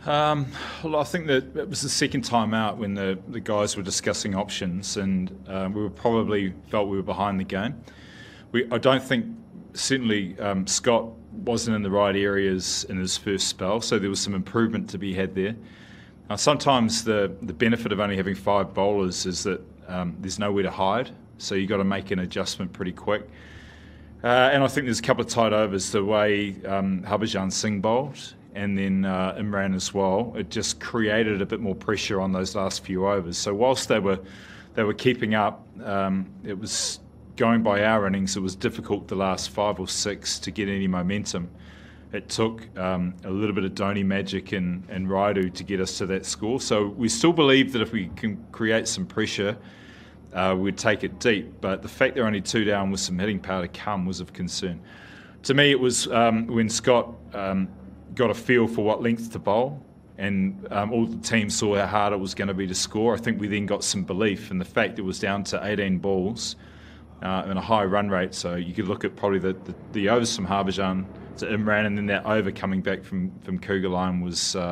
Well, I think that it was the second time out when the guys were discussing options, and we were probably felt we were behind the game. I don't think, certainly Scott wasn't in the right areas in his first spell, so there was some improvement to be had there. Sometimes the benefit of only having 5 bowlers is that there's nowhere to hide, so you've got to make an adjustment pretty quick. And I think there's a couple of tight overs, the way Harbhajan Singh bowled, and then Imran as well. It just created a bit more pressure on those last few overs. So whilst they were keeping up, it was going by our innings. It was difficult the last 5 or 6 to get any momentum. It took a little bit of Dhoni magic and Raidu to get us to that score. So we still believe that if we can create some pressure, we'd take it deep. But the fact they're only 2 down with some hitting power to come was of concern. To me, it was when Scott got a feel for what length to bowl, and all the team saw how hard it was going to be to score. I think we then got some belief in the fact it was down to 18 balls and a high run rate. So you could look at probably the overs from Harbhajan to Imran, and then that over coming back from Kugaline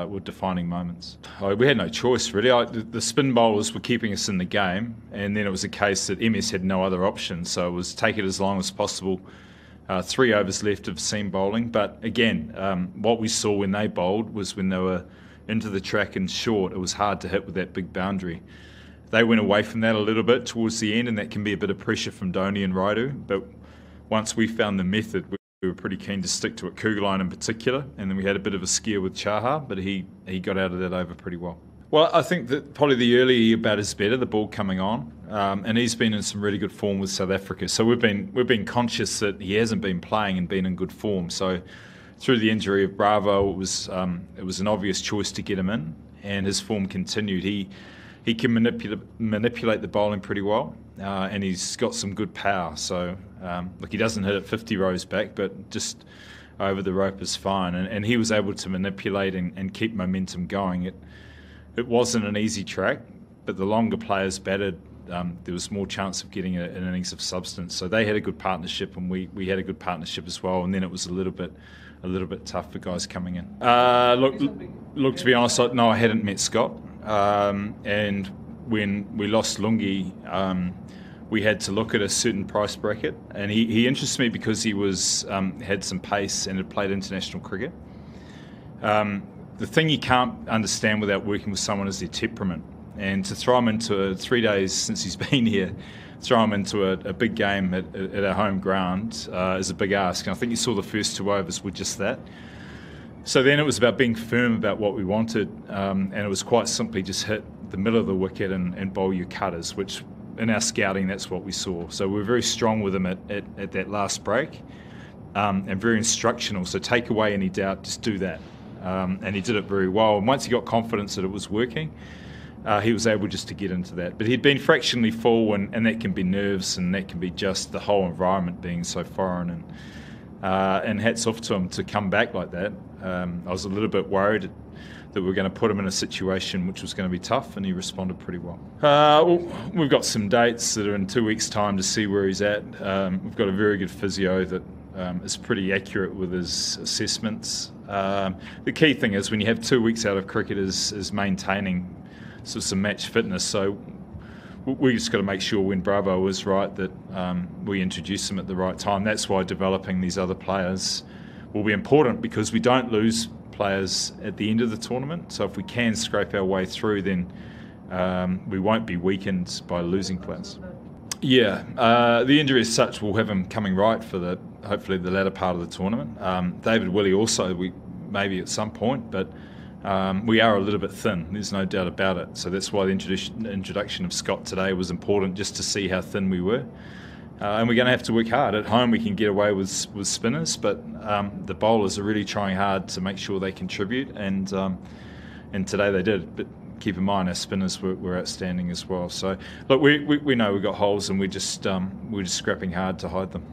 were defining moments. We had no choice really. The spin bowlers were keeping us in the game, and then it was a case that MS had no other option, so it was take it as long as possible. 3 overs left of seam bowling, but again, what we saw when they bowled was when they were into the track and short, it was hard to hit with that big boundary. They went away from that a little bit towards the end, and that can be a bit of pressure from Dhoni and Raidu, but once we found the method, we were pretty keen to stick to it, Kugaline in particular, and then we had a bit of a scare with Chahar, but he got out of that over pretty well. Well, I think that probably the early bat is better, the ball coming on, and he's been in some really good form with South Africa. So we've been conscious that he hasn't been playing and been in good form. So through the injury of Bravo, it was an obvious choice to get him in, and his form continued. He can manipulate the bowling pretty well, and he's got some good power. So look, he doesn't hit it 50 rows back, but just over the rope is fine. And he was able to manipulate and keep momentum going. It wasn't an easy track, but the longer players batted, there was more chance of getting an innings of substance. So they had a good partnership, and we had a good partnership as well. And then it was a little bit tough for guys coming in. Look, to be honest, no, I hadn't met Scott. And when we lost Lungi, we had to look at a certain price bracket, and he interests me because he had some pace and had played international cricket. The thing you can't understand without working with someone is their temperament, and to throw him into 3 days since he's been here, throw him into a big game at our home ground is a big ask. And I think you saw the first 2 overs were just that. So then it was about being firm about what we wanted, and it was quite simply just hit the middle of the wicket and bowl your cutters, which in our scouting, that's what we saw. So we were very strong with him at that last break, and very instructional. So take away any doubt, just do that. And he did it very well. And once he got confidence that it was working, he was able just to get into that. But he'd been fractionally full, and that can be nerves, and that can be just the whole environment being so foreign. And hats off to him to come back like that. I was a little bit worried that we were going to put him in a situation which was going to be tough, and he responded pretty well. We've got some dates that are in 2 weeks' time to see where he's at. We've got a very good physio that is pretty accurate with his assessments. The key thing is when you have 2 weeks out of cricket is maintaining sort of some match fitness. So we just got to make sure when Bravo is right that we introduce him at the right time. That's why developing these other players will be important, because we don't lose players at the end of the tournament. So if we can scrape our way through, then we won't be weakened by losing players. Yeah, the injury as such will have him coming right for hopefully the latter part of the tournament. David Willey also, maybe at some point, but we are a little bit thin, there's no doubt about it. So that's why the introduction of Scott today was important, just to see how thin we were. And we're going to have to work hard. At home we can get away with spinners, but the bowlers are really trying hard to make sure they contribute, and today they did. But keep in mind our spinners were outstanding as well. So look, we know we've got holes, and we're just scrapping hard to hide them.